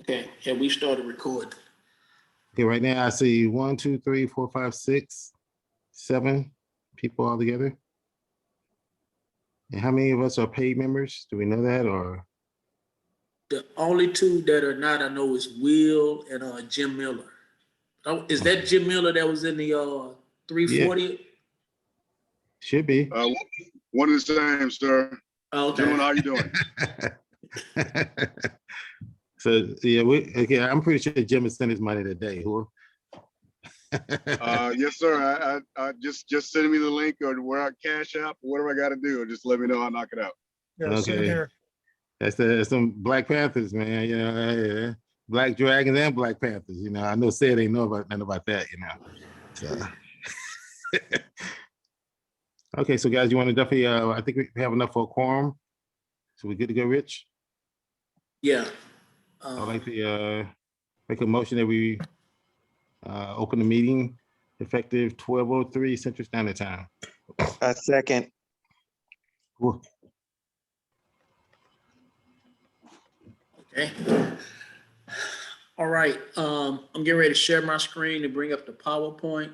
Okay, have we started recording? Okay, right now I see 1, 2, 3, 4, 5, 6, 7 people all together. And how many of us are paid members? Do we know that, or? The only two that are not, I know, is Will and Jim Miller. Oh, is that Jim Miller that was in the 340? Yeah. Should be. One of the same, sir. Oh, okay. Gentlemen, how you doing? So yeah, I'm pretty sure Jim has sent his money today. Who? Yes, sir. I just send me the link or where I cash out, whatever I got to do, or just let me know. I'll knock it out. Yeah, same Okay. here. That's some Black Panthers, man. You know, Black Dragons and Black Panthers. You know, I know Sid ain't know about nothing about that. You know. So. Okay, so guys, you want to definitely? I think we have enough for a quorum. So we good to go, Rich? Yeah. I'd like to make a motion that we open the meeting effective 12:03 Central Standard Time. A second. Cool. Okay. All right. I'm getting ready to share my screen and bring up the PowerPoint.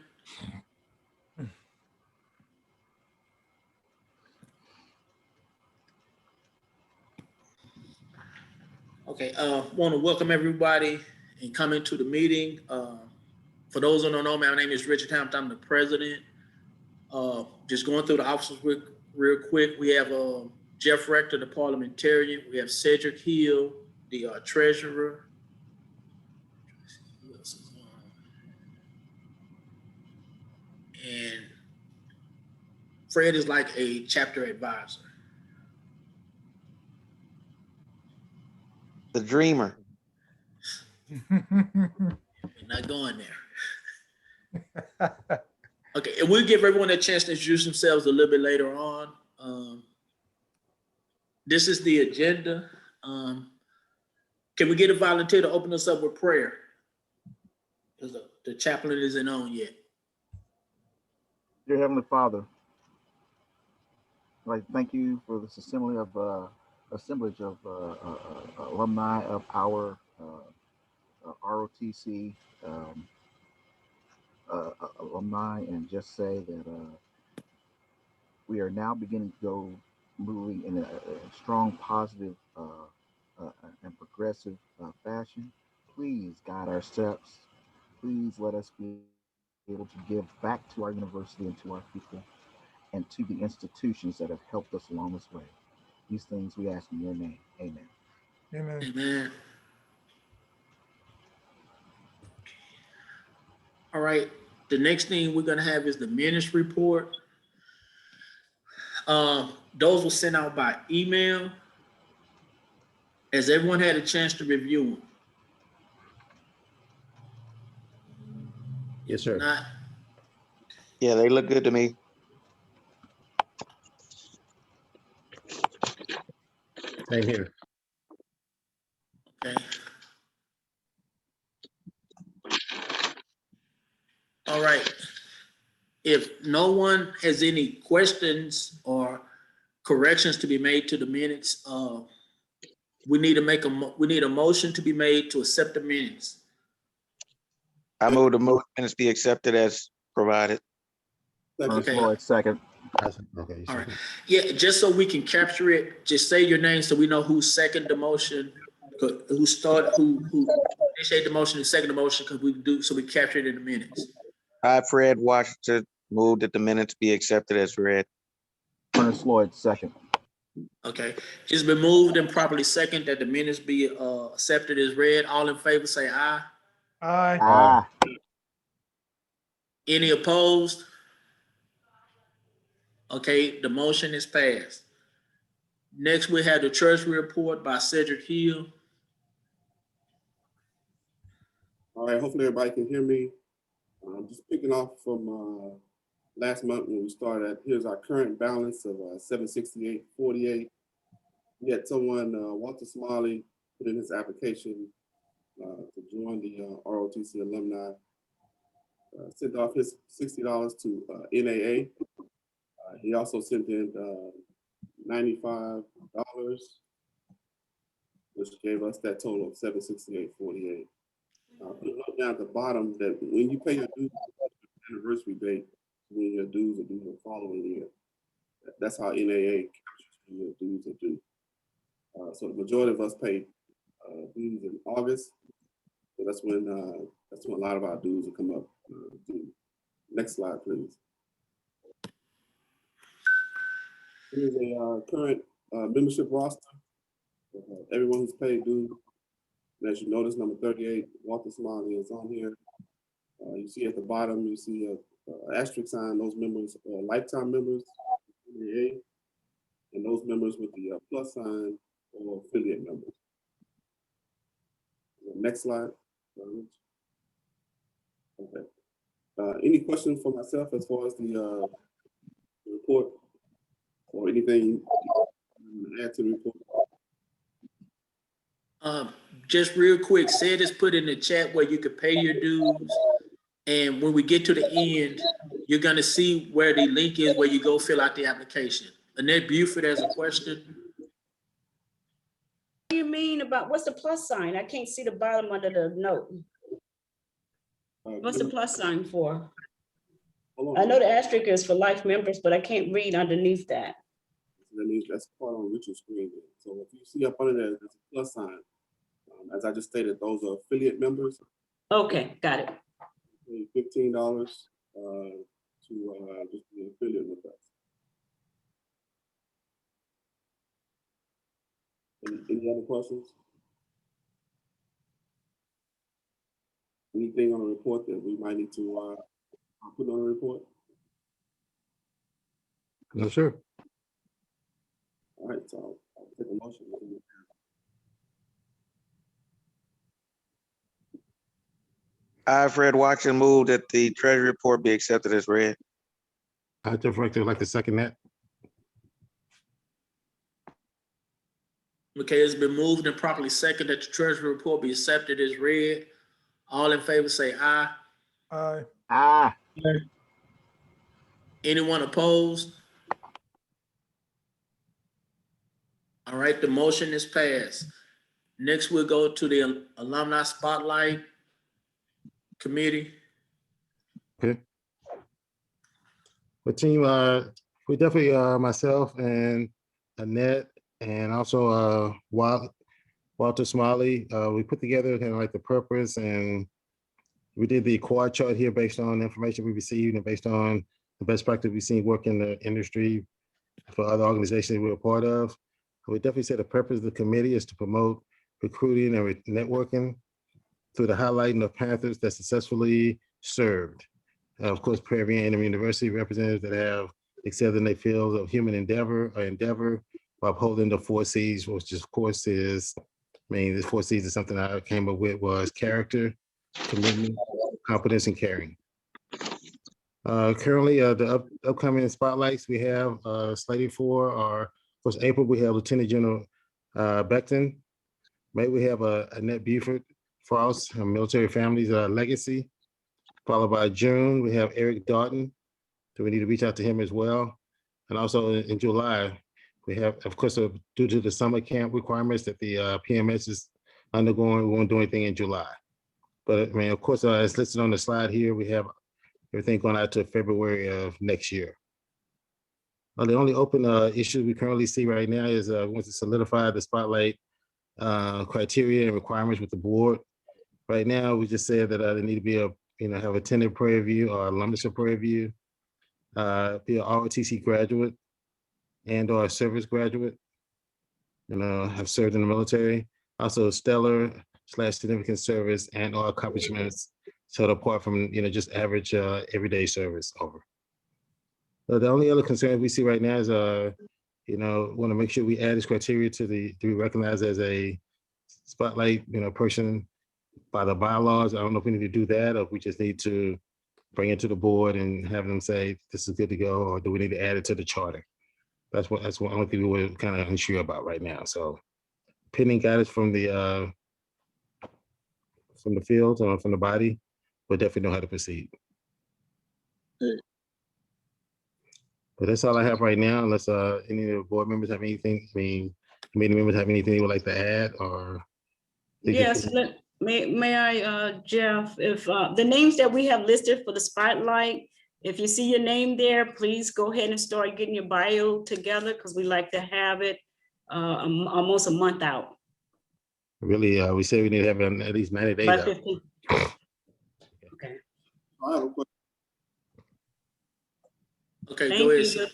Okay, want to welcome everybody and come into the meeting. For those who don't know me, my name is Richard Hampton. I'm the president. Just going through the officers real quick. We have Jeff Rector, the parliamentarian. We have Cedric Hill, the treasurer. Who else is on? And Fred is like a chapter advisor. The dreamer. We're not going there. Okay, and we'll give everyone a chance to introduce themselves a little bit later on. This is the agenda. Can we get a volunteer to open us up with prayer? Because the chaplain isn't on yet. Dear Heavenly Father, I'd like to thank you for this assemblage of alumni of our ROTC alumni, and just say that we are now beginning to moving in a strong, positive, and progressive fashion. Please guide our steps. Please let us be able to give back to our university and to our people and to the institutions that have helped us along this way. These things we ask in your name. Amen. Amen. Amen. All right. The next thing we're going to have is the minutes report. Those were sent out by email. Has everyone had a chance to review them? Yes, sir. Not. Yeah, they look good to me. Same here. Okay. All right. If no one has any questions or corrections to be made to the minutes, we need to a motion to be made to accept the minutes. I move the minutes be accepted as provided. Ernest Lloyd, second. Okay. All right. Yeah, just so we can capture it, just say your name so we know who seconded the motion, who initiated the motion and seconded the motion, because we do so we capture it in the minutes. I, Fred Washington, move that the minutes be accepted as read. Ernest Lloyd, second. Okay, it's been moved and properly second that the minutes be accepted as read. All in favor say aye. Aye. Ah, Any opposed? Okay, the motion is passed. Next, we have the treasury report by Cedric Hill. All right, hopefully everybody can hear me. I'm just picking off from last month when we started. Here's our current balance of $768.48. We had someone, Walter Smalley, put in his application to join the ROTC alumni. Sent off his $60 to NAA. He also sent in $95 which gave us that total of 768.48. Note down at the bottom that when you pay your dues, anniversary date, when your dues are due the following year. That's how NAA captures when your dues are due. So the majority of us pay dues in August. So that's when a lot of our dues will come up due. Next slide, please. Here's a current membership roster. Everyone who's paid dues. And as you notice, number 38, Walter Smiley is on here. You see at the bottom, you see a asterisk sign. Those members are lifetime members, and those members with the plus sign or affiliate members. Next slide. Okay. Any questions for myself as far as the report or anything you want to add to the report? Just real quick, said is put in the chat where you could pay your dues. And when we get to the end, you're gonna see where the link is where you go fill out the application. Annette Buford has a question. What do you mean about, what's the plus sign? I can't see the bottom under the note. What's the plus sign for? I know the asterisk is for life members, but I can't read underneath that. That means that's part on Richard's screen. So if you see up under there, there's a plus sign. As I just stated, those are affiliate members. Okay, got it. $15 to just be an affiliate with us. Any other questions? Anything on the report that we might need to put on the report? No, sure. All right, so I'll take a motion. I, Fred Watson, move that the treasury report be accepted as read. Jeff Rector would like to second that. Okay, it's been moved and properly seconded that the treasury report be accepted as read. All in favor say aye. Aye. Ah, Anyone opposed? All right, the motion is passed. Next, we'll go to the Alumni Spotlight Committee. Okay. But team, we definitely, myself and Annette and also Walter Smiley, we put together kind of like the purpose, and we did the quad chart here based on the information we received and based on the best practice we've seen work in the industry for other organizations we're a part of. We definitely say the purpose of the committee is to promote recruiting and networking through the highlighting of Panthers that successfully served. Of course, Prairie View A&M University representatives that have excelled in their fields of human endeavor while upholding the 4 C's, which of course is, the 4 C's is something I came up with, was character, commitment, competence, and caring. Currently, the upcoming spotlights we have slated for are, of course, April, we have Lieutenant General Becton. May we have Annette Buford Frost, Military Families Legacy. Followed by June, we have Eric Doughton. So we need to reach out to him as well. And also in July, we have, of course, due to the summer camp requirements that the PMS is undergoing, we won't do anything in July. But I mean, of course, as listed on the slide here, we have everything going out to February of next year. The only open issue we currently see right now is once to solidify the spotlight criteria and requirements with the board. Right now, we just said that they need to be have a tenure prayer review or alumnus prayer review, be an ROTC graduate and or a service graduate, have served in the military. Also stellar/significant service and or accomplishments set apart from just average everyday service over. So the only other concern we see right now is want to make sure we add this criteria to be recognized as a spotlight person by the bylaws. I don't know if we need to do that or if we just need to bring it to the board and have them say this is good to go, or do we need to add it to the charter? That's what only thing we're kind of unsure about right now. So pending guidance from the field or from the body, we'll definitely know how to proceed. But that's all I have right now, unless any of the board members have anything. I mean, committee members have anything they would like to add or? Yes, may I, Jeff, if the names that we have listed for the spotlight, if you see your name there, please go ahead and start getting your bio together because we like to have it almost a month out. Really, we say we need to have it at least 90 days By out. 15. Okay, I have a question. Okay, thank go ahead. you. Sir.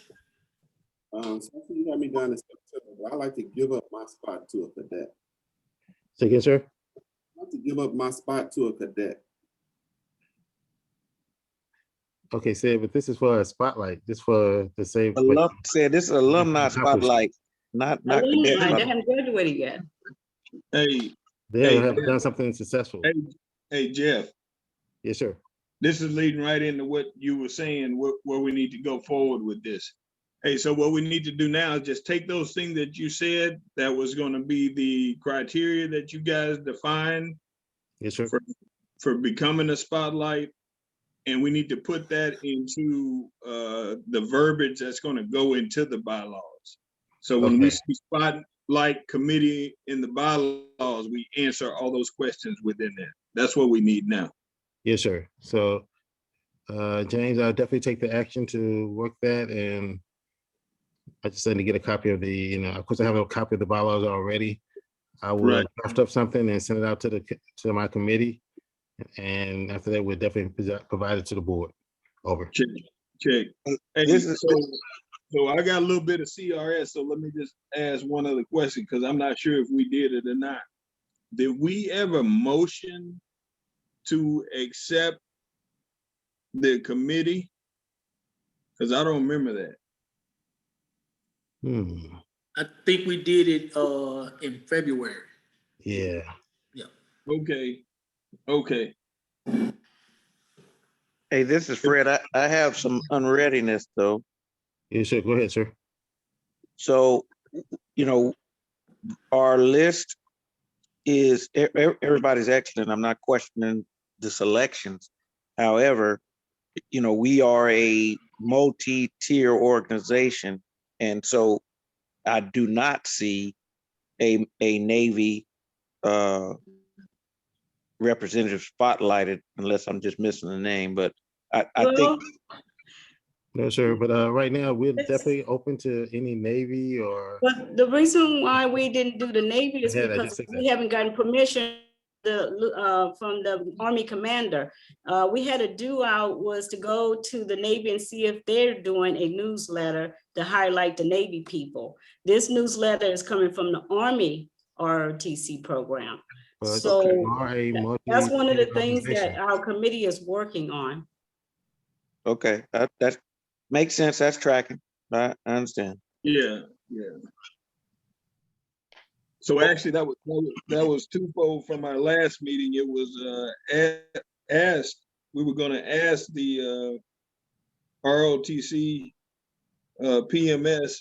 So I think you got me down in September, but I like to give up my spot to a cadet. Say again, sir? I like to give up my spot to a cadet. Okay, say, but this is for a spotlight, just for the same. Said this is alumni spotlight, not Alumni, cadet. they haven't graduated yet. Hey, They Hey, have done something successful. hey, Jeff, Yes, sir. this is leading right into what you were saying, where we need to go forward with this. Hey, so what we need to do now is just take those things that you said that was going to be the criteria that you guys defined Yes, sir. for becoming a spotlight, and we need to put that into the verbiage that's going to go into the bylaws. So when we Okay. see spotlight committee in the bylaws, we answer all those questions within there. That's what we need now. Yes, sir. So, James, I'll definitely take the action to work that, and I just need to get a copy of the, of course, I have a copy of the bylaws already. I will Right. draft up something and send it out to my committee, and after that, we'll definitely provide it to the board. Over. Check. Hey, This is- so I got a little bit of CRS, so let me just ask one other question, because I'm not sure if we did it or not. Did we ever motion to accept the committee? Because I don't remember that. I think we did it in February. Yeah. Okay. Hey, this is Fred. I have some unreadiness though. Yes, sir. Go ahead, sir. So, our list is, everybody's excellent. I'm not questioning the selections. However, we are a multi-tier organization. And so I do not see a Navy representative spotlighted, unless I'm just missing the name, but I think. No, sir. But right now, we're definitely open to any Navy or. But the reason why we didn't do the Navy is Yeah, I because just think we that. haven't gotten permission from the Army commander. We had a due out was to go to the Navy and see if they're doing a newsletter to highlight the Navy people. This newsletter is coming from the Army ROTC program. But So that's one of the things that our committee is working on. Okay, that makes sense. That's tracking. I understand. Yeah. So actually, that was twofold from our last meeting. It was asked, we were going to ask the ROTC PMS,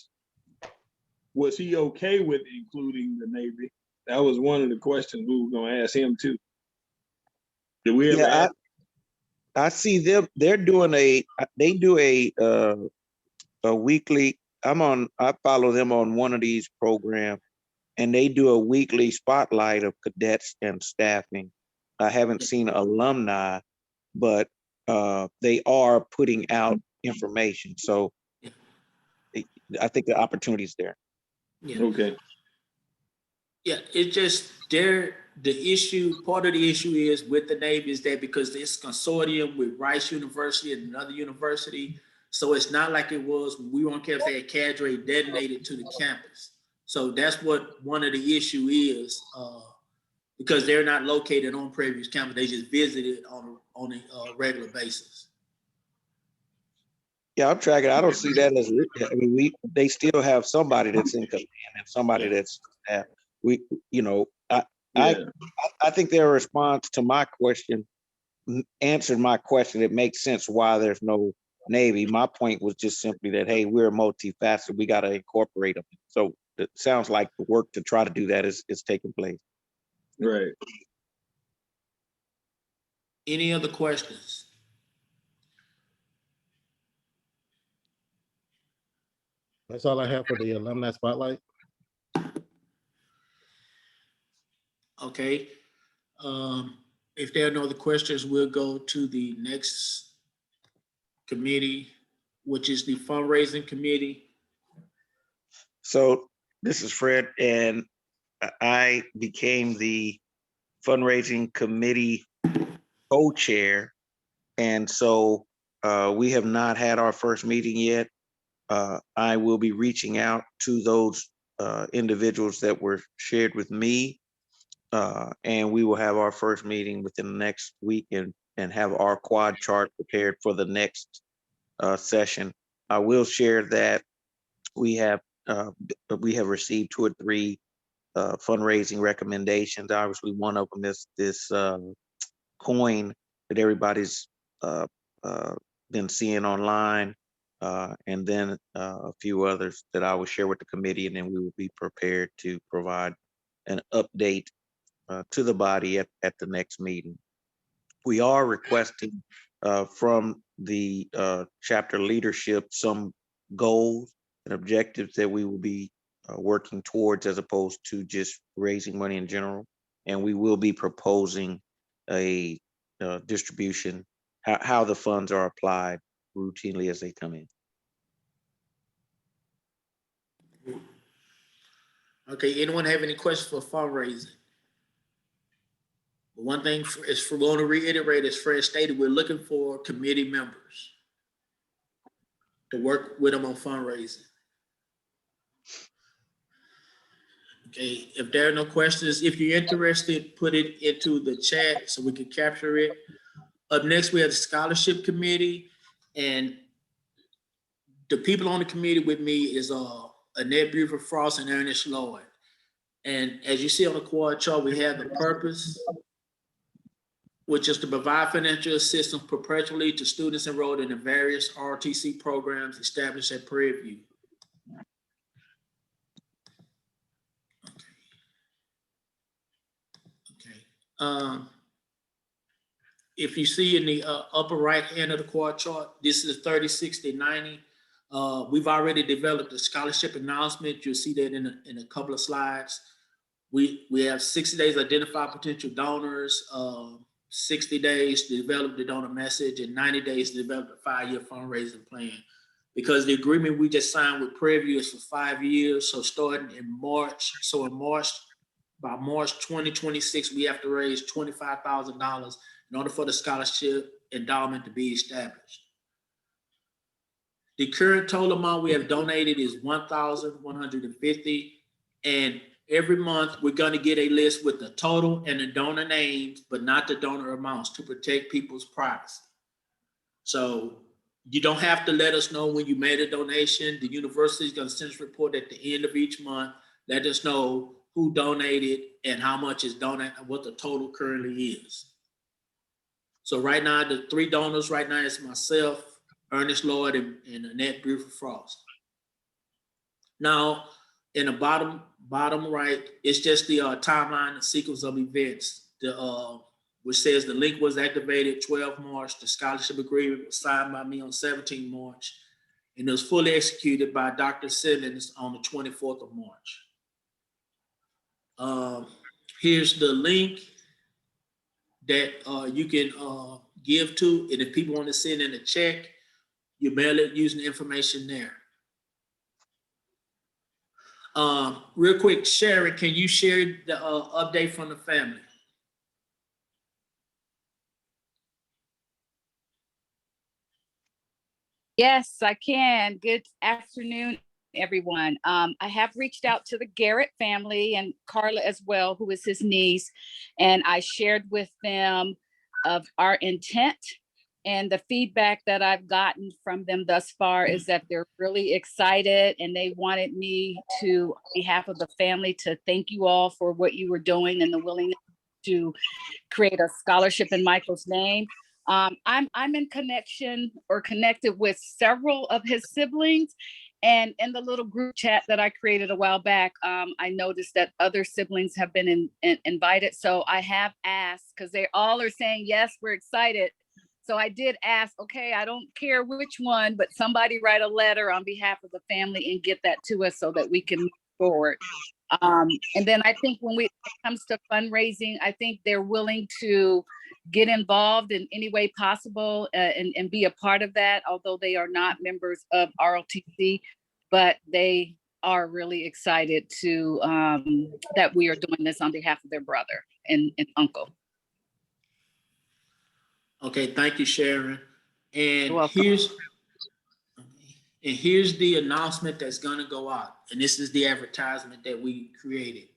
was he okay with including the Navy? That was one of the questions we were going to ask him too. Did we ever ask? I see them. They do a weekly. I follow them on one of these programs, and they do a weekly spotlight of cadets and staffing. I haven't seen alumni, but they are putting out information. So I think the opportunity is there. Yeah. Okay. Yeah, it's just part of the issue is with the Navy is that because it's consortium with Rice University and another university, so it's not like it was when we were on campus, they had cadre detonated to the campus. So that's what one of the issue is, because they're not located on previous campus, they just visited on a regular basis. Yeah, I'm tracking. I don't see that as. I mean, they still have somebody that's in command and somebody that's staff. I think their response to my question answered my question. It makes sense why there's no Navy. My point was just simply that, hey, we're multifaceted. We got to incorporate them. So it sounds like the work to try to do that is taking place. Right. Any other questions? That's all I have for the alumni spotlight. Okay. If there are no other questions, we'll go to the next committee, which is the fundraising committee. So this is Fred, and I became the fundraising committee co-chair. And so we have not had our first meeting yet. I will be reaching out to those individuals that were shared with me. And we will have our first meeting within the next week and have our quad chart prepared for the next session. I will share that we have received 2 or 3 fundraising recommendations. Obviously, one of them is this coin that everybody's been seeing online, and then a few others that I will share with the committee, and then we will be prepared to provide an update to the body at the next meeting. We are requesting from the chapter leadership some goals and objectives that we will be working towards, as opposed to just raising money in general. And we will be proposing a distribution, how the funds are applied routinely as they come in. Okay, anyone have any questions for fundraising? One thing is, we're going to reiterate, as Fred stated, we're looking for committee members to work with them on fundraising. Okay, if there are no questions, if you're interested, put it into the chat so we can capture it. Up next, we have the scholarship committee, and the people on the committee with me is Annette Buford Frost and Ernest Lloyd. And as you see on the quad chart, we have the purpose, which is to provide financial assistance perpetually to students enrolled in the various ROTC programs established at Prairie View. Okay. If you see in the upper right hand of the quad chart, this is 30, 60, 90. We've already developed a scholarship announcement. You'll see that in a couple of slides. We have 60 days to identify potential donors, 60 days to develop the donor message, and 90 days to develop a 5-year fundraising plan. Because the agreement we just signed with Prairie View is for 5 years. So starting in March, by March 2026, we have to raise $25,000 in order for the scholarship endowment to be established. The current total amount we have donated is $1,150, and every month we're going to get a list with the total and the donor names, but not the donor amounts, to protect people's privacy. So you don't have to let us know when you made a donation. The university is going to send us a report at the end of each month, let us know who donated and how much is donated, what the total currently is. So right now, the 3 donors right now is myself, Ernest Lloyd, and Annette Buford Frost. Now, in the bottom right, it's just the timeline and sequence of events. Which says the link was activated 12 March. The scholarship agreement was signed by me on 17 March, and it was fully executed by Dr. Simmons on the 24th of March. Here's the link that you can give to, and if people want to send in a check, you mail it using the information there. Real quick, Sharon, can you share the update from the family? Yes, I can. Good afternoon, everyone. I have reached out to the Garrett family and Carla as well, who is his niece, and I shared with them of our intent, and the feedback that I've gotten from them thus far is that they're really excited, and they wanted me to, on behalf of the family, to thank you all for what you were doing and the willingness to create a scholarship in Michael's name. I'm in connection or connected with several of his siblings, and in the little group chat that I created a while back, I noticed that other siblings have been invited. So I have asked, because they all are saying, yes, we're excited. So I did ask, okay, I don't care which one, but somebody write a letter on behalf of the family and get that to us so that we can move forward. And then I think when it comes to fundraising, I think they're willing to get involved in any way possible and be a part of that, although they are not members of ROTC, but they are really excited to that we are doing this on behalf of their brother and uncle. Okay, thank you, Sharon. And You're welcome. here's the announcement that's gonna go out. And this is the advertisement that we created.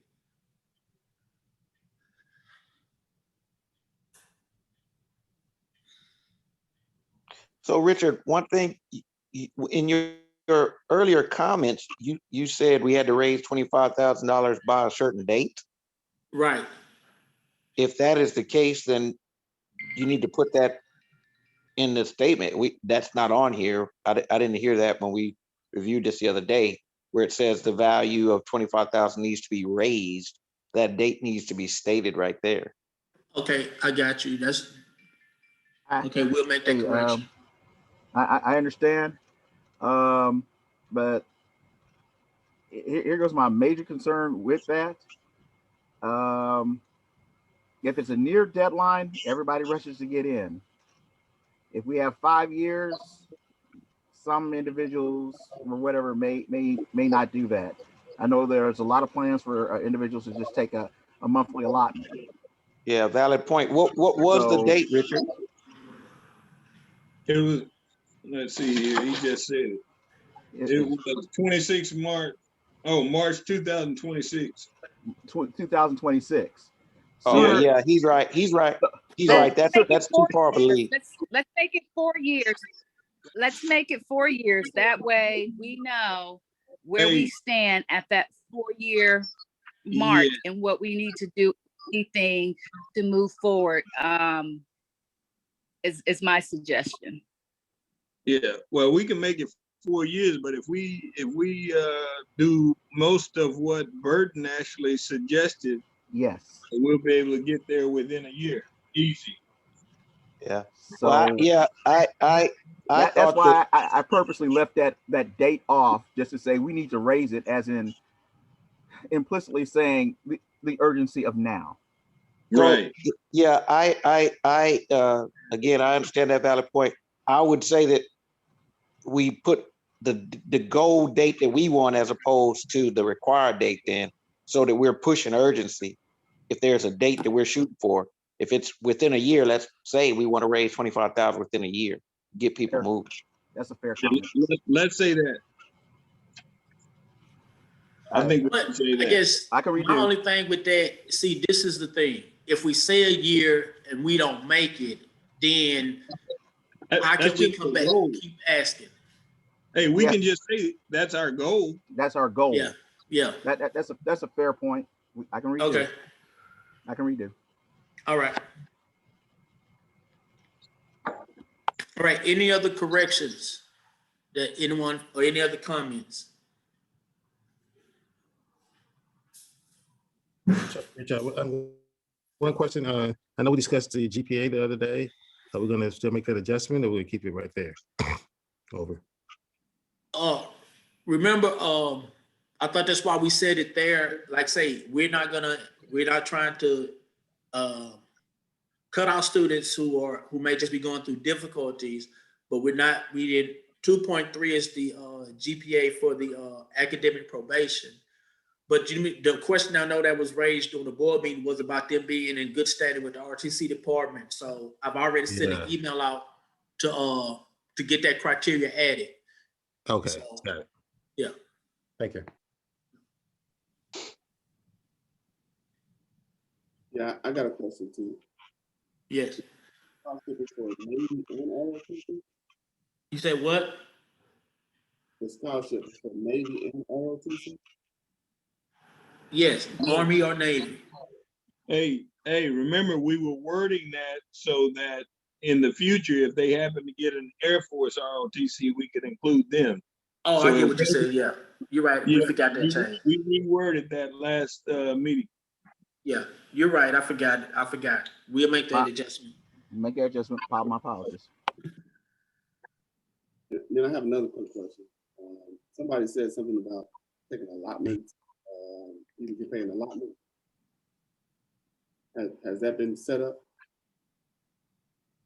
So Richard, one thing in your earlier comments, you said we had to raise $25,000 by a certain date. Right. If that is the case, then you need to put that in the statement. That's not on here. I didn't hear that when we reviewed this the other day, where it says the value of 25,000 needs to be raised. That date needs to be stated right there. Okay, I got you. That's okay. We'll make that Hey, correction. I understand, but here goes my major concern with that. If it's a near deadline, everybody rushes to get in. If we have 5 years, some individuals or whatever may not do that. I know there's a lot of plans for individuals to just take a monthly allotment. Yeah, valid point. What was the date, Richard? It was, let's see here, he just said it. It was 26 March, March 2026. 2026. Oh yeah, he's right. He's right. He's right. That's too far to leave. Let's make it 4 years. Let's make it 4 years. That way we know where we stand at that 4-year mark and what we need to do, anything to move forward. Is my suggestion. Yeah, well, we can make it 4 years, but if we do most of what Burton actually suggested, yes, we'll be able to get there within a year, easy. Yeah. So well, that's why I purposely left that date off, just to say we need to raise it, as in implicitly saying the urgency of now. Right. So, yeah, I again, I understand that valid point. I would say that we put the goal date that we want as opposed to the required date then, so that we're pushing urgency. If there's a date that we're shooting for, if it's within a year, let's say we want to raise 25,000 within a year, get people moving. That's a fair comment. Let's say that. I think we can say that. I guess I can my only thing with that, see, this is the thing. If we say a year and we don't make it, then how can we come back and keep asking? Hey, we can just say that's our goal. That's our goal. Yeah, yeah. That's a fair point. I can redo. Okay. I can redo. All right. All right. Any other corrections that anyone or any other comments? Richard, one question. I know we discussed the GPA the other day. Are we going to still make that adjustment, or we'll keep it right there? Over. Remember, I thought that's why we said it there. Like, say, we're not trying to cut out students who may just be going through difficulties, but we did 2.3 is the GPA for the academic probation. But the question I know that was raised during the board meeting was about them being in good standing with the RTC department. So I've already sent an email out to get that criteria added. Okay, so, got it. Yeah. Thank you. Yeah, I got a question too. Yes. For Navy and ROTC? You said what? The scholarship for Navy and ROTC? Yes, Army or Navy. Hey, remember we were wording that so that in the future, if they happen to get an Air Force ROTC, we could include them. Oh, so I get what you said. Yeah, you're right. Yeah, we forgot that change. We reworded that last meeting. Yeah, you're right. I forgot. We'll make that adjustment. Make that adjustment. My apologies. Then I have another quick question. Somebody said something about taking allotments You can pay an allotment. Has that been set up?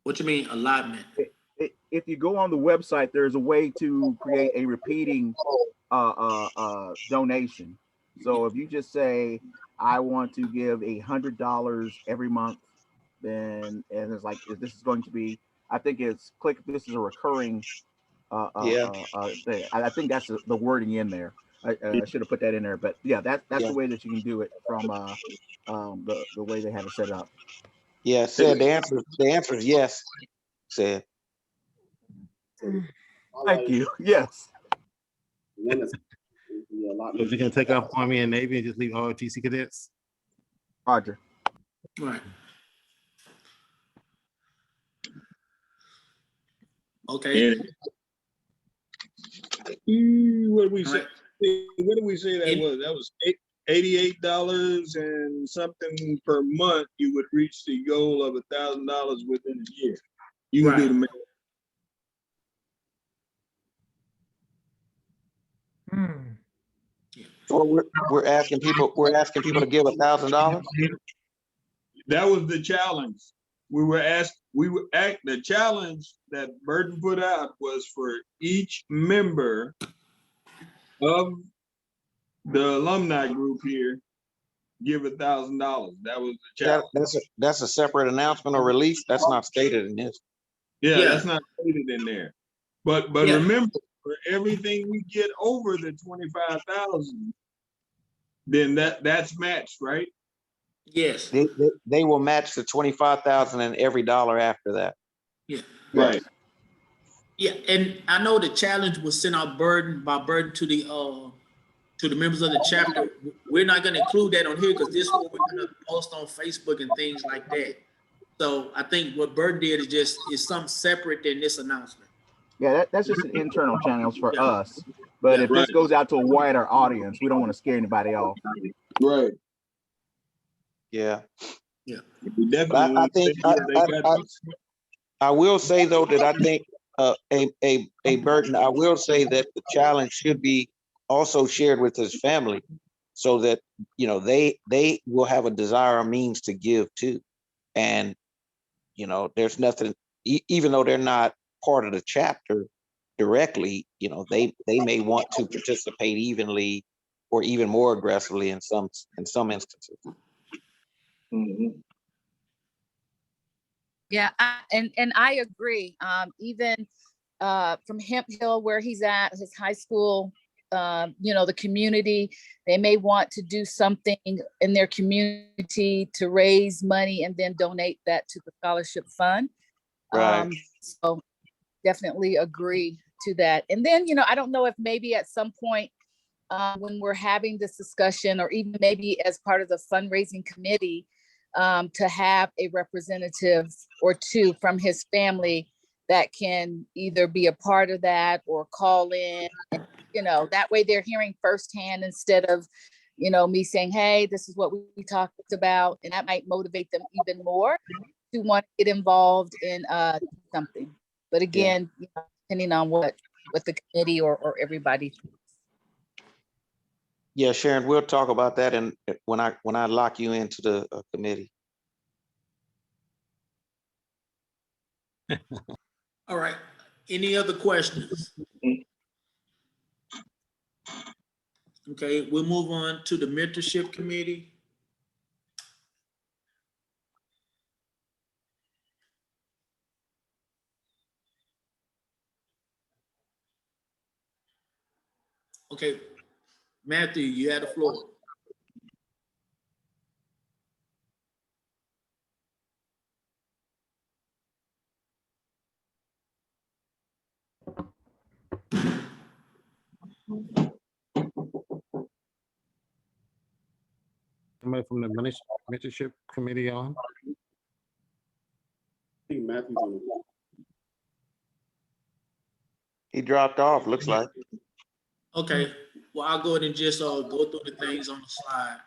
What you mean allotment? If you go on the website, there's a way to create a repeating donation. So if you just say, I want to give $100 every month, then, and it's like, this is going to be, I think it's click, this is a recurring thing. I think that's the wording in there. I should have put that in there, but yeah, that's Yeah. the way that you can do it from the way they have it set up. Yeah, said the answer is yes. Said. Thank you. Yes. One that's the So allotment. if you can take off Army and Navy and just leave ROTC cadets? Roger. Right. Okay. And what did we say? What did we say that was? That was $88 and something per month. You would reach the goal of $1,000 within a year. You can do the math. So we're asking people to give $1,000. That was the challenge. The challenge that Burton put out was for each member of the alumni group here give $1,000. That was the challenge. That's a separate announcement or release. That's not stated in this. Yeah, Yeah. that's not stated in there. But Yeah. remember, for everything we get over the 25,000, then that's matched, right? Yes. They will match the 25,000 and every dollar after that. Yeah. Right. Yeah, and I know the challenge was sent out burden to the members of the chapter. We're not going to include that on here because this is what we're going to post on Facebook and things like that. So I think what Burton did is something separate than this announcement. Yeah, that's just an internal channels for us. But Yeah, if this goes out to a wider audience, we don't want to scare anybody off. Right. Yeah. Yeah. Definitely. I think I will say though that I think a burden. I will say that the challenge should be also shared with his family, so that they will have a desire or means to give too. And there's nothing, even though they're not part of the chapter directly, they may want to participate evenly or even more aggressively in some instances. Mm-hmm. Yeah, and I agree. Even from Hemp Hill, where he's at, his high school, the community, they may want to do something in their community to raise money and then donate that to the scholarship fund. Right. So definitely agree to that. And then, I don't know if maybe at some point when we're having this discussion, or even maybe as part of the fundraising committee, to have a representative or two from his family that can either be a part of that or call in, and, that way they're hearing firsthand instead of, me saying, hey, this is what we talked about. And that might motivate them even more to want to get involved in something. But again, depending on what the committee or everybody thinks. Yeah, Sharon, we'll talk about that and when I lock you into the committee. All right. Any other questions? Okay, we'll move on to the mentorship committee. Okay, Matthew, you had the floor. Somebody from the mentorship committee on? I think Matthew's on the. He dropped off, looks like. Okay, well, I'll go ahead and just go through the things on the slide.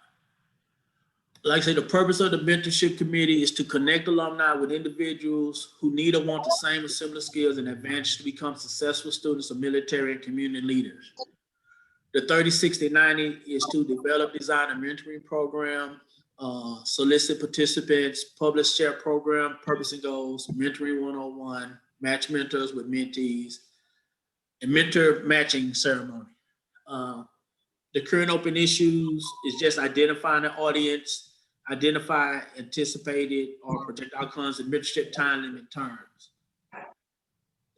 Like I say, the purpose of the mentorship committee is to connect alumni with individuals who need or want the same or similar skills and advantages to become successful students of military and community leaders. The 30, 60, 90 is to develop, design a mentoring program, solicit participants, publish, share program, purpose and goals, mentoring 101, match mentors with mentees, and mentor matching ceremony. The current open issues is just identifying the audience, identify anticipated or project outcomes and mentorship time limit terms.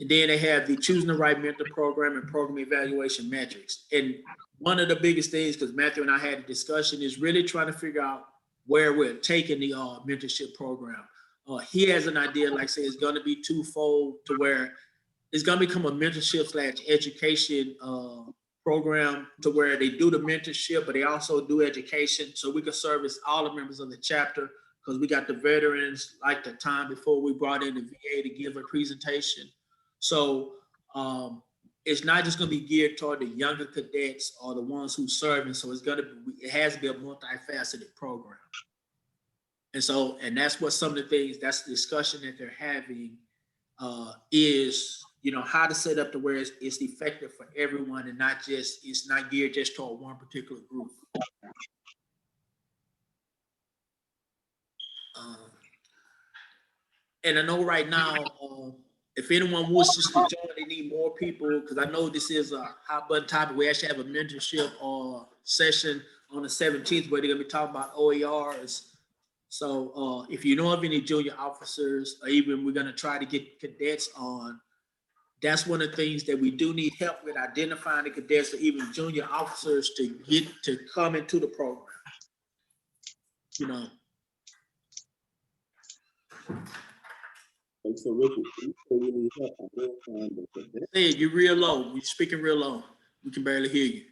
And then they have the choosing the right mentor program and program evaluation metrics. And one of the biggest things, because Matthew and I had a discussion, is really trying to figure out where we're taking the mentorship program. He has an idea, like I say, it's going to be twofold, to where it's going to become a mentorship / education program, to where they do the mentorship, but they also do education, so we can service all the members of the chapter, because we got the veterans, like the time before we brought in the VA to give a presentation. So it's not just going to be geared toward the younger cadets or the ones who serving. So it has to be a multifaceted program. And so, and that's what some of the things, that's the discussion that they're having is, you know, how to set up to where it's effective for everyone and not just, it's not geared just toward one particular group. And I know right now, if anyone wishes to join, they need more people, because I know this is a hot button topic. We actually have a mentorship session on the 17th where they're gonna be talking about OERs. So if you know of any junior officers, or even we're gonna try to get cadets on, that's one of the things that we do need help with, identifying the cadets or even junior officers to get to come into the program. You know. So Richard, you need help identifying the cadets? Hey, you're real low. You're speaking real low. We can barely hear you.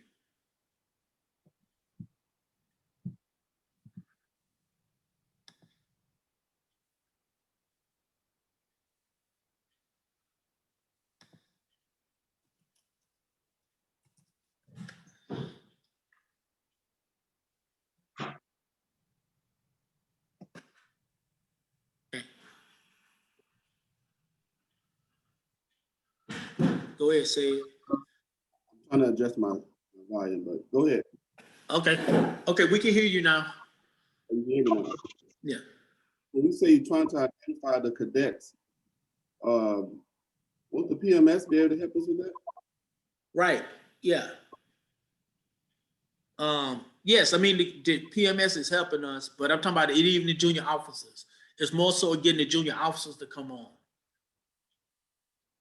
Go ahead, say it. I'm trying to adjust my volume, but go ahead. Okay. Okay, we can hear you now. Can you hear me now? Yeah. When you say you're trying to identify the cadets, would the PMS be able to help us with that? Right. Yeah. Yes, I mean the PMS is helping us, but I'm talking about even the junior officers. It's more so getting the junior officers to come on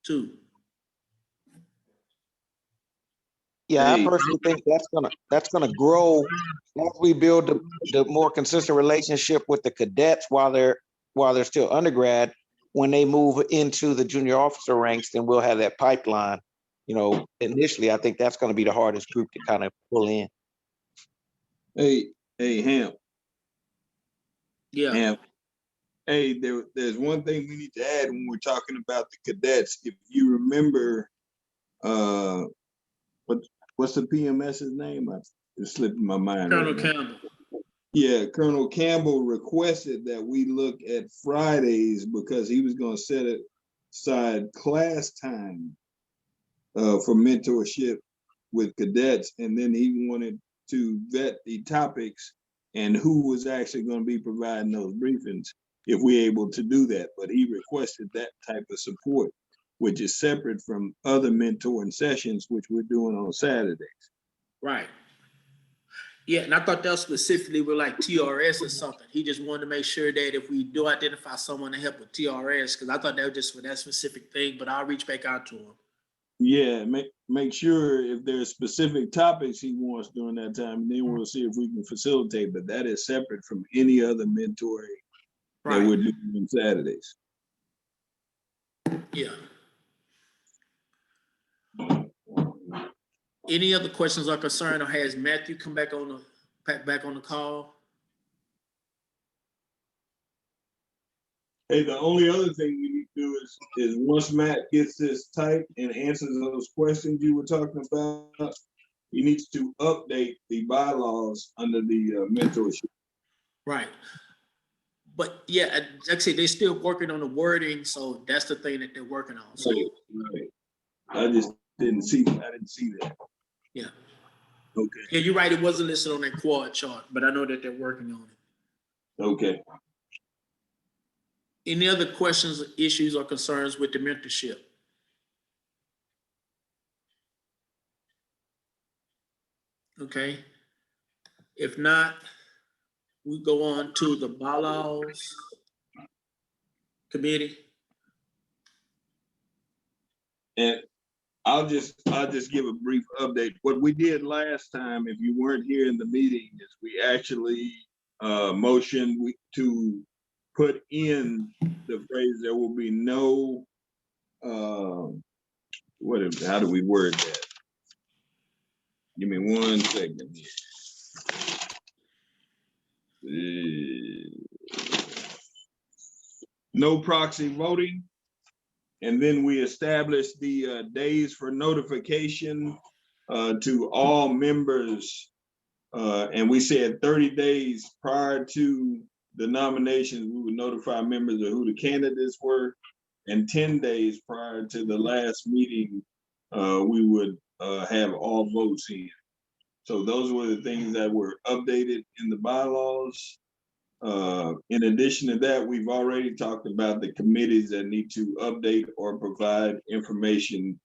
too. Yeah, I personally think that's gonna grow as we build the more consistent relationship with the cadets while they're still undergrad. When they move into the junior officer ranks, then we'll have that pipeline. You know, initially, I think that's gonna be the hardest group to kind of pull in. Hey, Ham. Yeah. Ham. Hey, there's one thing we need to add when we're talking about the cadets. If you remember, what's the PMS's name? It's slipping my mind. Colonel right now. Campbell. Yeah, Colonel Campbell requested that we look at Fridays because he was going to set aside class time for mentorship with cadets, and then he wanted to vet the topics and who was actually going to be providing those briefings if we're able to do that. But he requested that type of support, which is separate from other mentoring sessions, which we're doing on Saturdays. Right. Yeah, and I thought that was specifically with like TRS or something. He just wanted to make sure that if we do identify someone to help with TRS, because I thought that was just for that specific thing, but I'll reach back out to him. Yeah, make sure if there's specific topics he wants during that time, and then we'll see if we can facilitate. But that is separate from any other mentoring that we're doing on Saturdays. Yeah. Any other questions or concern, or has Matthew come back on the call? Hey, the only other thing we need to do is once Matt gets this typed and answers those questions you were talking about, he needs to update the bylaws under the mentorship. Right. But yeah, like I said, they're still working on the wording, so that's the thing that they're working on. So right. I just didn't see that. Yeah. Okay, Yeah, you're right. It wasn't listed on that quad chart, but I know that they're working on it. okay. Any other questions, issues, or concerns with the mentorship? Okay. If not, we go on to the bylaws committee. And I'll just give a brief update. What we did last time, if you weren't here in the meeting, is we actually motioned to put in the phrase, there will be no, how do we word that? Give me 1 second here. No proxy voting. And then we established the days for notification to all members. And we said 30 days prior to the nominations, we would notify members of who the candidates were. And 10 days prior to the last meeting, we would have all votes in. So those were the things that were updated in the bylaws. In addition to that, we've already talked about the committees that need to update or provide information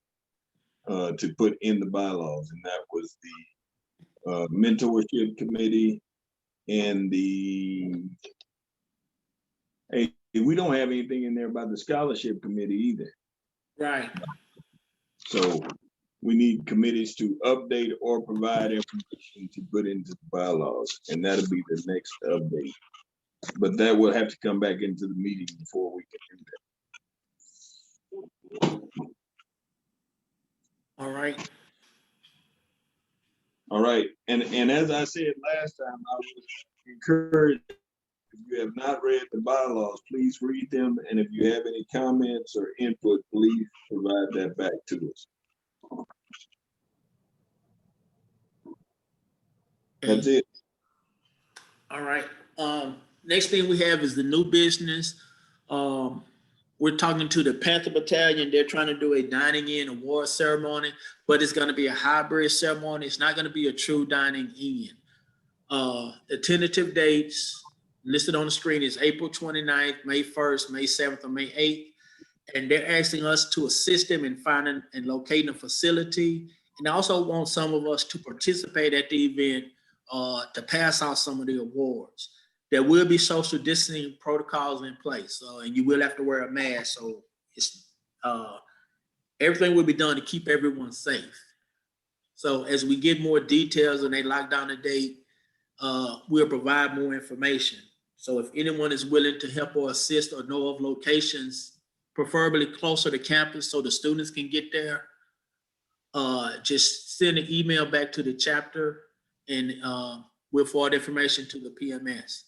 to put in the bylaws. And that was the mentorship committee and hey, we don't have anything in there about the scholarship committee either. Right. So we need committees to update or provide information to put into the bylaws, and that'll be the next update. But that will have to come back into the meeting before we can do that. All right. All right, and as I said last time, I was encouraged, if you have not read the bylaws, please read them. And if you have any comments or input, please provide that back to us. That's it. All right. Next thing we have is the new business. We're talking to the Panther Battalion. They're trying to do a dining in award ceremony, but it's going to be a hybrid ceremony. It's not going to be a true dining in. The tentative dates listed on the screen is April 29th, May 1st, May 7th, or May 8th. And they're asking us to assist them in finding and locating a facility. And they also want some of us to participate at the event to pass out some of the awards. There will be social distancing protocols in place, and you will have to wear a mask. So it's everything will be done to keep everyone safe. So as we get more details and they lock down the date, we'll provide more information. So if anyone is willing to help or assist or know of locations, preferably closer to campus so the students can get there, just send an email back to the chapter and we'll forward information to the PMS.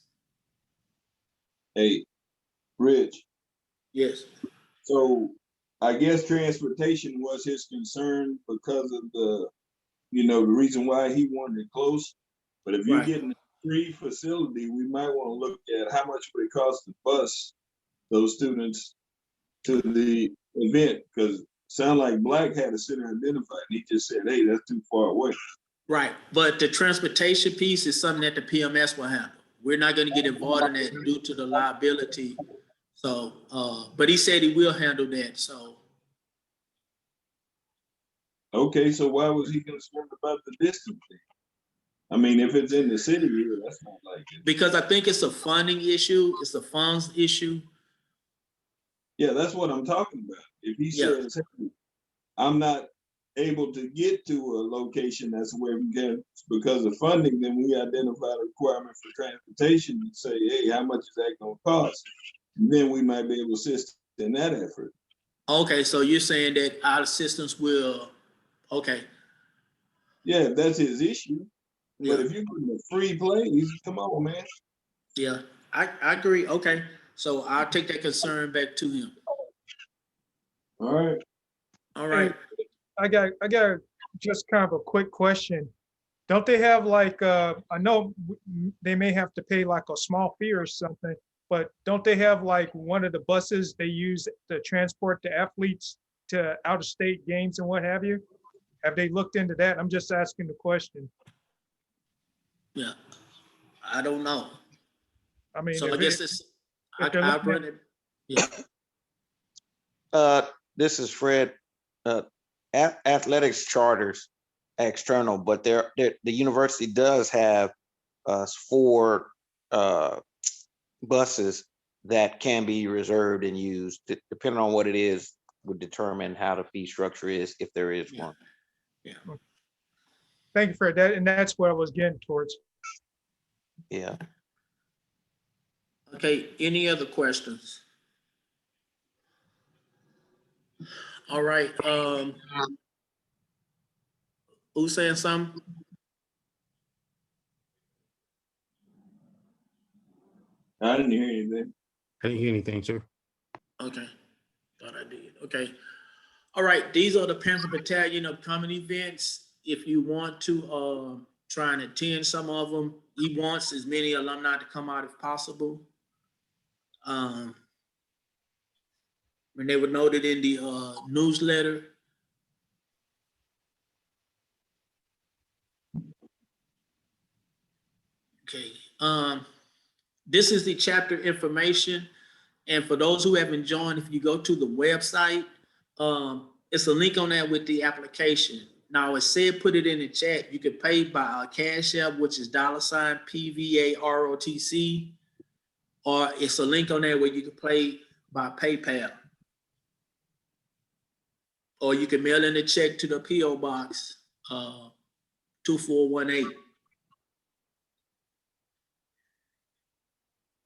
Hey, Rich. Yes. So I guess transportation was his concern because of the reason why he wanted it close. But if you're getting a free facility, we might want to look at how much would it cost to bus those students to the event, because sound like Black had a center identified and he just said, hey, that's too far away. Right, but the transportation piece is something that the PMS will handle. We're not going to get involved in that due to the liability. So, but he said he will handle that. So. Okay, so why was he concerned about the distance thing? I mean, if it's in the city here, that's not like it. Because I think it's a funding issue. It's a funds issue. Yeah, that's what I'm talking about. If he says, hey, I'm not able to get to a location that's where we can because of funding, then we identify the requirement for transportation and say, hey, how much is that going to cost? And then we might be able to assist in that effort. Okay, so you're saying that our assistance will, okay. Yeah, that's his issue. But if you're getting a free place, come on, man. Yeah, I agree. Okay, so I'll take that concern back to him. All right. All right. Hey, I got just kind of a quick question. Don't they have like, I know they may have to pay like a small fee or something, but don't they have like one of the buses they use to transport the athletes to out-of-state games and what have you? Have they looked into that? I'm just asking the question. Yeah, I don't know. I mean, So I if guess it, it's, if they're I've looking run at, it. Yeah, This is Fred. Athletics charters external, but the university does have 4 buses that can be reserved and used. Depending on what it is, would determine how the fee structure is, if there is Yeah. one. yeah. thank you for that, and that's what I was getting towards. Yeah. Okay, any other questions? All right, who's saying something? I didn't hear anything. I didn't hear anything, sir. Okay, thought I did. Okay. All right, these are the Panther Battalion upcoming events. If you want to try and attend some of them, he wants as many alumni to come out as possible. And they were noted in the newsletter. Okay. This is the chapter information. And for those who haven't joined, if you go to the website, it's a link on that with the application. Now, it said put it in the chat. You can pay by Cash App, which is $ PVAROTC, or it's a link on there where you can pay by PayPal. Or you can mail in a check to the P.O. Box 2418.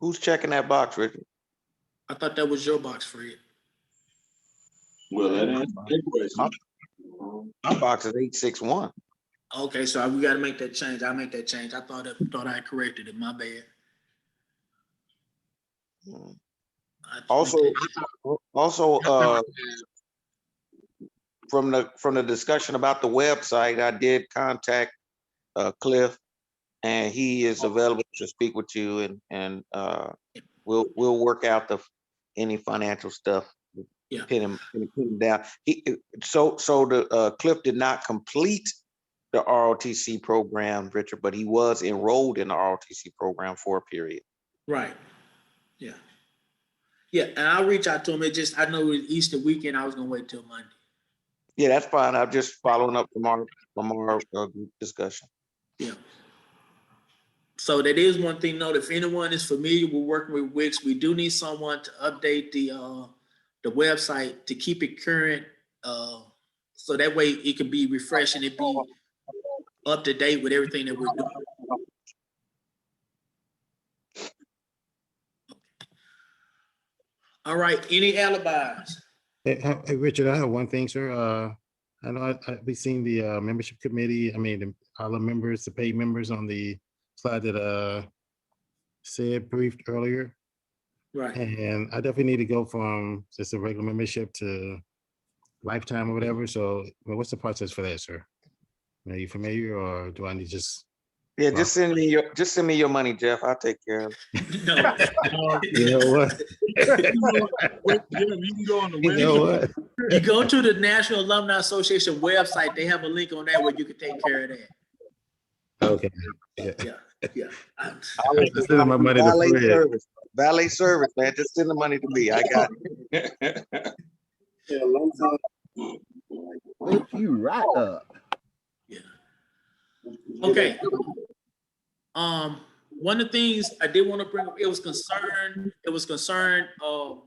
Who's checking that box, Richard? I thought that was your box, Fred. Well, that answers that question. My box is 861. Okay, so we got to make that change. I'll make that change. I thought I corrected it. My bad. Also, from the discussion about the website, I did contact Cliff, and he is available to speak with you, and we'll work out any financial stuff. Yeah. Pin him down. Cliff did not complete the ROTC program, Richard, but he was enrolled in the ROTC program for a period. Right. Yeah. Yeah, and I'll reach out to him. I know it's Easter weekend. I was gonna wait till Monday. Yeah, that's fine. I'm just following up from our group discussion. Yeah. So that is one thing. Note, if anyone is familiar with working with Wix, we do need someone to update the website to keep it current, so that way it can be refreshed and it be up to date with everything that we're doing. All right. Any alibis? Hey, Richard, I have one thing, sir. I know we seen the membership committee. I mean, all the members, the paid members on the slide that said briefed earlier. Right. And I definitely need to go from just a regular membership to lifetime or whatever. So what's the process for that, sir? Are you familiar, or do I need just? Yeah, just send me your money, Jeff. I'll take care of it. No. You know what? You can go on the You know what? You go to the National Alumni Association website. They have a link on there where you can take care of that. Okay. Yeah. Yeah. Let's send my money to Fred. Valet service, man. Just send the money to me. I got it. Wake you right up. Yeah. Okay. One of the things I did want to bring up, it was concern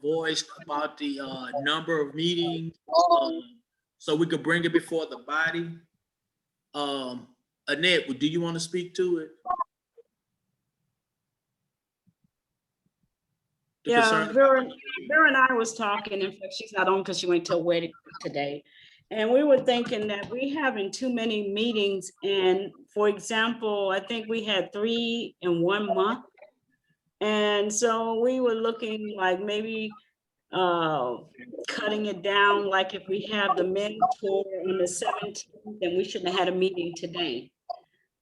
voiced about the number of meetings, so we could bring it before the body. Annette, do you want to speak to it? Yeah, Vera and I was talking. In fact, she's not on because she went to a wedding today. And we were thinking that we having too many meetings. And for example, I think we had 3 in 1 month. And so we were looking like maybe cutting it down. Like if we have the mentor on the 17th, then we shouldn't have had a meeting today.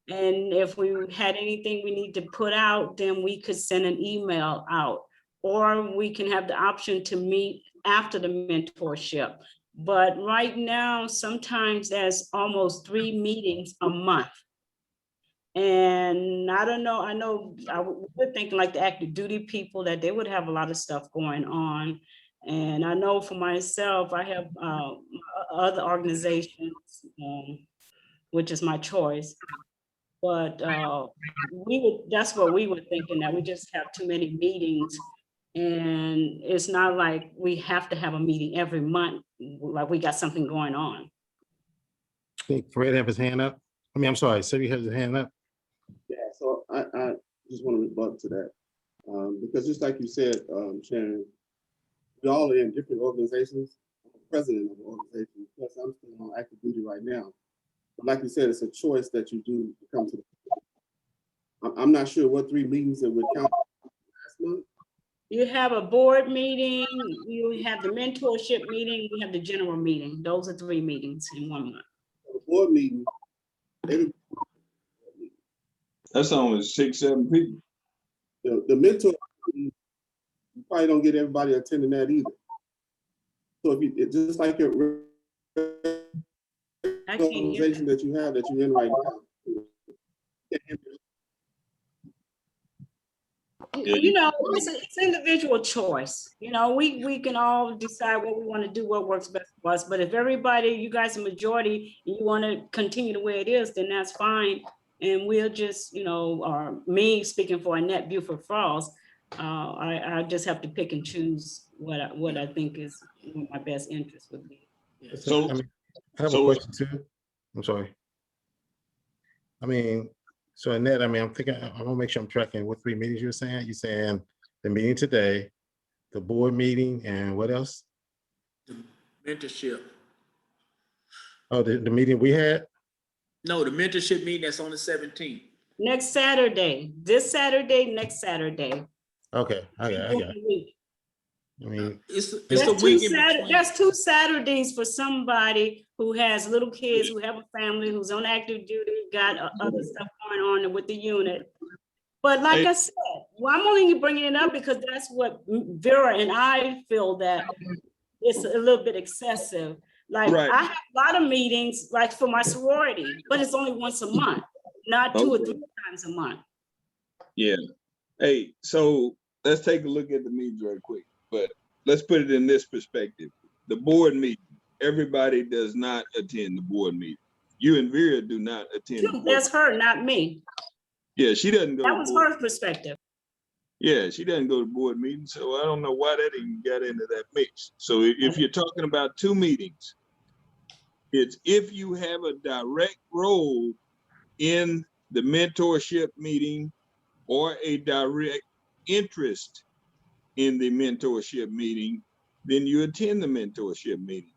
And if we had anything we need to put out, then we could send an email out. Or we can have the option to meet after the mentorship. But right now, sometimes there's almost 3 meetings a month. And I don't know, I know we're thinking like the active duty people, that they would have a lot of stuff going on. And I know for myself, I have other organizations, which is my choice. But that's what we were thinking, that we just have too many meetings. And it's not like we have to have a meeting every month, like we got something going on. I think Fred have his hand up. I mean, I'm sorry, Sylvia has his hand up. Yeah, so I just want to rebut to that. Because just like you said, Sharon, we all are in different organizations. I'm the president of an organization, plus I'm still on active duty right now. But like you said, it's a choice that you do to come to the. I'm not sure what 3 meetings that would count last month. You have a board meeting, you have the mentorship meeting, you have the general meeting. Those are 3 meetings in 1 month. The board meeting, That's only 6, 7 people. the mentor, you probably don't get everybody attending that either. So if you just like your organization that you have that you're in right now. You know, it's individual choice. You know, we can all decide what we want to do, what works best for us. But if everybody, you guys are majority, and you want to continue the way it is, then that's fine. And we'll just, you know, or me speaking for Annette Buford Falls, I just have to pick and choose what I think is what my best interest would be. So I have a question too. I'm sorry. I mean, so Annette, I mean, I'm thinking, I want to make sure I'm tracking what 3 meetings you're saying. You're saying the meeting today, the board meeting, and what else? The mentorship. Oh, the meeting we had? No, the mentorship meeting that's on the 17th. Next Saturday, this Saturday, next Saturday. Okay, I got it. I mean, it's a week in between. That's 2 Saturdays for somebody who has little kids, who have a family, who's on active duty, got other stuff going on with the unit. But like I said, well, I'm only bringing it up because that's what Vera and I feel, that it's a little bit excessive. Like I have a lot of meetings, like for my sorority, but it's only once a month, not 2 or 3 times a month. Yeah. Hey, so let's take a look at the meetings right quick. But let's put it in this perspective. The board meeting, everybody does not attend the board meeting. You and Vera do not attend. That's her, not me. Yeah, she doesn't go. That was her perspective. Yeah, she doesn't go to board meetings, so I don't know why that even got into that mix. So if you're talking about 2 meetings, it's if you have a direct role in the mentorship meeting or a direct interest in the mentorship meeting, then you attend the mentorship meeting.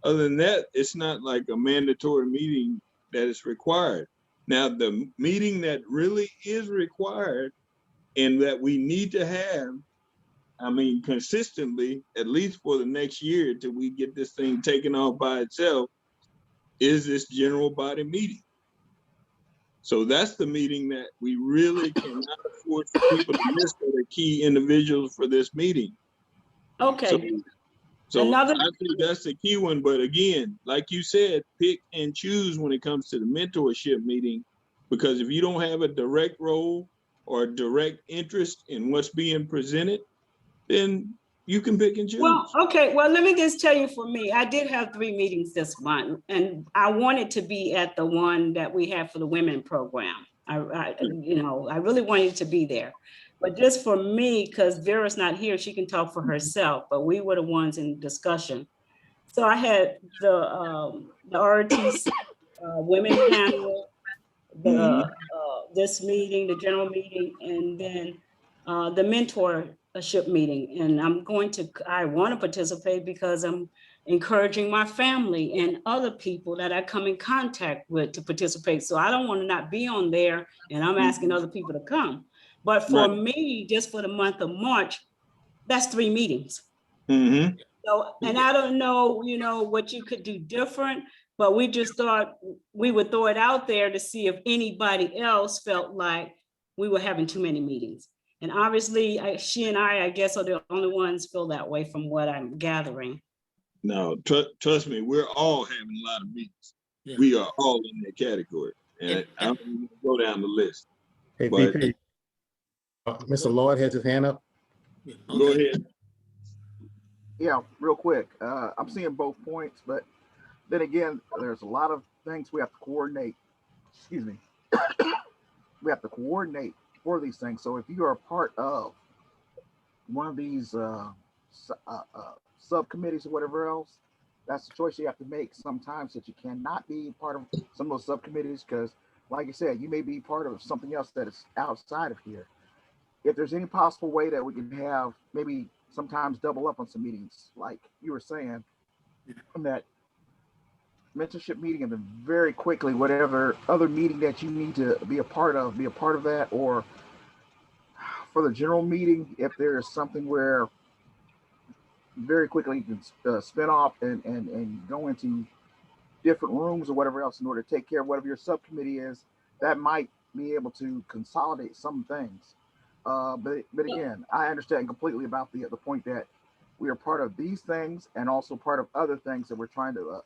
Other than that, it's not like a mandatory meeting that is required. Now, the meeting that really is required and that we need to have, I mean, consistently, at least for the next year till we get this thing taken off by itself, is this general body meeting. So that's the meeting that we really cannot afford for people to miss, that are key individuals for this meeting. Okay. So I think that's the key one. But again, like you said, pick and choose when it comes to the mentorship meeting, because if you don't have a direct role or a direct interest in what's being presented, then you can pick and choose. Well, okay. Well, let me just tell you, for me, I did have 3 meetings this month, and I wanted to be at the one that we have for the women program. I really wanted to be there. But just for me, because Vera's not here, she can talk for herself, but we were the ones in discussion. So I had the ROTC women panel, this meeting, the general meeting, and then the mentorship meeting. And I want to participate because I'm encouraging my family and other people that I come in contact with to participate. So I don't want to not be on there, and I'm asking other people to come. But for me, just for the month of March, that's 3 meetings. So, and I don't know, what you could do different, but we just thought we would throw it out there to see if anybody else felt like we were having too many meetings. And obviously, she and I guess, are the only ones feel that way from what I'm gathering. No, trust me, we're all having a lot of meetings. Yeah. We are all in that category. And I don't even go down the list. Hey, But- VP. Mr. Lloyd has his hand up. Yeah, Go okay. ahead. Yeah, real quick. I'm seeing both points, but then again, there's a lot of things we have to coordinate. Excuse me. We have to coordinate for these things. So if you are a part of one of these subcommittees or whatever else, that's the choice you have to make sometimes, that you cannot be part of some of those subcommittees because, like you said, you may be part of something else that is outside of here. If there's any possible way that we can have maybe sometimes double up on some meetings, like you were saying, from that mentorship meeting, and then very quickly, whatever other meeting that you need to be a part of that, or for the general meeting, if there is something where very quickly you can spin off and go into different rooms or whatever else in order to take care of whatever your subcommittee is, that might be able to consolidate some things. But again, I understand completely about the point that we are part of these things and also part of other things that we're trying to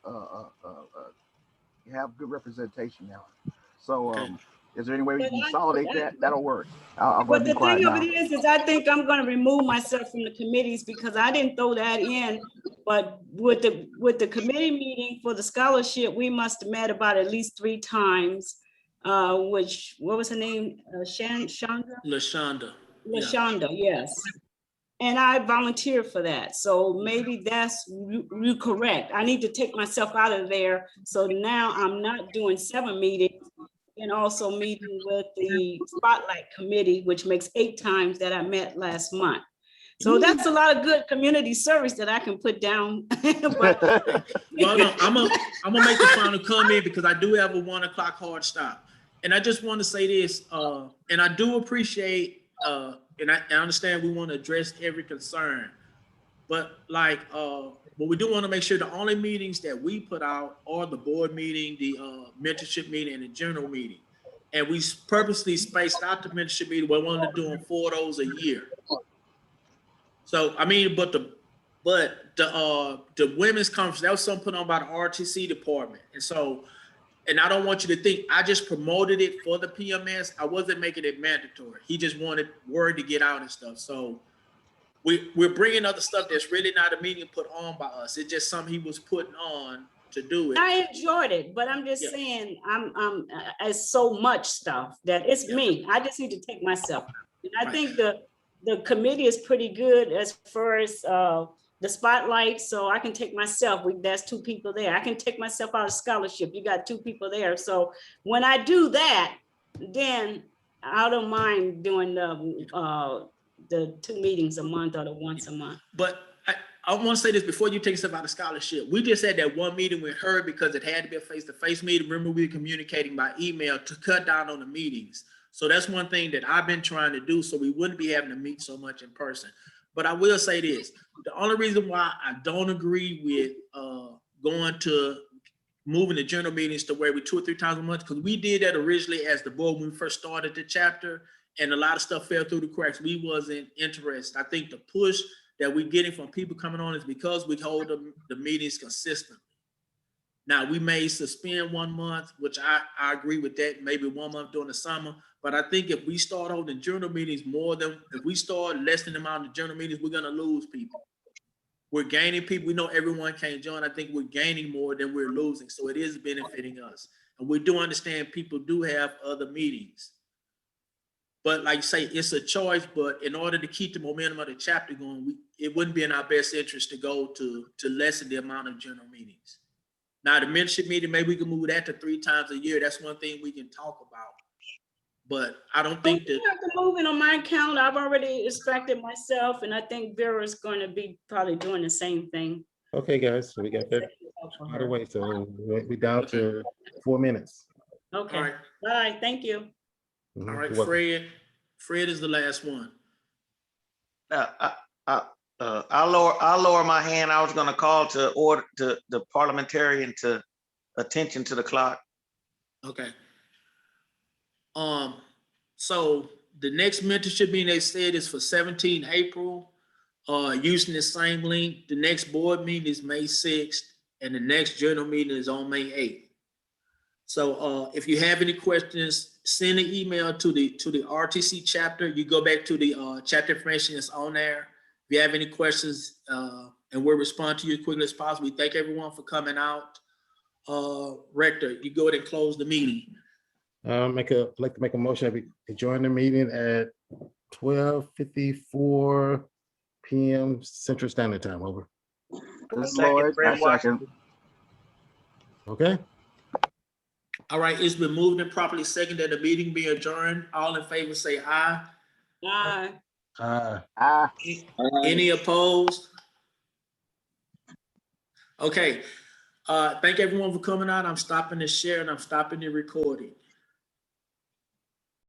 have good representation now. So is there any way we can consolidate that? That'll work. I'll But the quiet thing of now. it is I think I'm gonna remove myself from the committees because I didn't throw that in. But with the committee meeting for the scholarship, we must have met about at least 3 times. Which, what was her name? Shonda? LaShonda. LaShonda, yes. And I volunteered for that. So maybe that's you correct. I need to take myself out of there. So now I'm not doing 7 meetings and also meeting with the Spotlight Committee, which makes 8 times that I met last month. So that's a lot of good community service that I can put down. But Well, no, I'm gonna make the final comment because I do have a 1 o'clock hard stop. And I just want to say this, and I do appreciate, and I understand we want to address every concern, but like, but we do want to make sure the only meetings that we put out are the board meeting, the mentorship meeting, and the general meeting. And we purposely spaced out the mentorship meeting. We're only doing 4 of those a year. So I mean, but the women's conference, that was something put on by the RTC department, and so. And I don't want you to think I just promoted it for the PMS. I wasn't making it mandatory. He just wanted word to get out and stuff. So we're bringing other stuff that's really not a meeting put on by us. It's just something he was putting on to do it. I enjoyed it, but I'm just saying, it's so much stuff that it's me. I just need to take myself out. And I think the committee is pretty good as far as the Spotlight, so I can take myself. There's 2 people there. I can take myself out of scholarship. You got 2 people there. So when I do that, then I don't mind doing the 2 meetings a month or the once a month. But I want to say this before you take stuff out of scholarship. We just had that 1 meeting with her because it had to be a face-to-face meeting. Remember, we were communicating by email to cut down on the meetings. So that's one thing that I've been trying to do so we wouldn't be having to meet so much in person. But I will say this, the only reason why I don't agree with going to moving the general meetings to where we 2 or 3 times a month, because we did that originally as the board when we first started the chapter, and a lot of stuff fell through the cracks. We wasn't interested. I think the push that we're getting from people coming on is because we hold the meetings consistently. Now, we may suspend 1 month, which I agree with that, maybe 1 month during the summer. But I think if we start holding journal meetings if we start lessening the amount of journal meetings, we're going to lose people. We're gaining people. We know everyone can't join. I think we're gaining more than we're losing. So it is benefiting us. And we do understand people do have other meetings. But like you say, it's a choice. But in order to keep the momentum of the chapter going, it wouldn't be in our best interest to go to lessen the amount of journal meetings. Now, the mentorship meeting, maybe we can move that to 3 times a year. That's one thing we can talk about. But I don't think that. You have to move it on my account. I've already extracted myself, and I think Vera's going to be probably doing the same thing. Okay, guys, so we got that out of the way. So we're down to 4 minutes. Okay. All right. Bye. Thank you. Mhm, All right, you're welcome. Fred is the last one. I'll lower my hand. I was gonna call to order to the parliamentarian to attention to the clock. Okay. So the next mentorship meeting they said is for 17 April, using the same link. The next board meeting is May 6th, and the next journal meeting is on May 8th. So if you have any questions, send an email to the RTC chapter. You go back to the chapter information that's on there. If you have any questions, and we'll respond to you as quickly as possible. We thank everyone for coming out. Rector, you go ahead and close the meeting. I'd like to make a motion that we adjourn the meeting at 12:54 p.m. Central Standard Time. Over. Lloyd, I second. Okay. All right, it's been moved and properly seconded that the meeting be adjourned. All in favor say aye. Aye. Any opposed? Okay. Thank everyone for coming out. I'm stopping the share and I'm stopping the recording.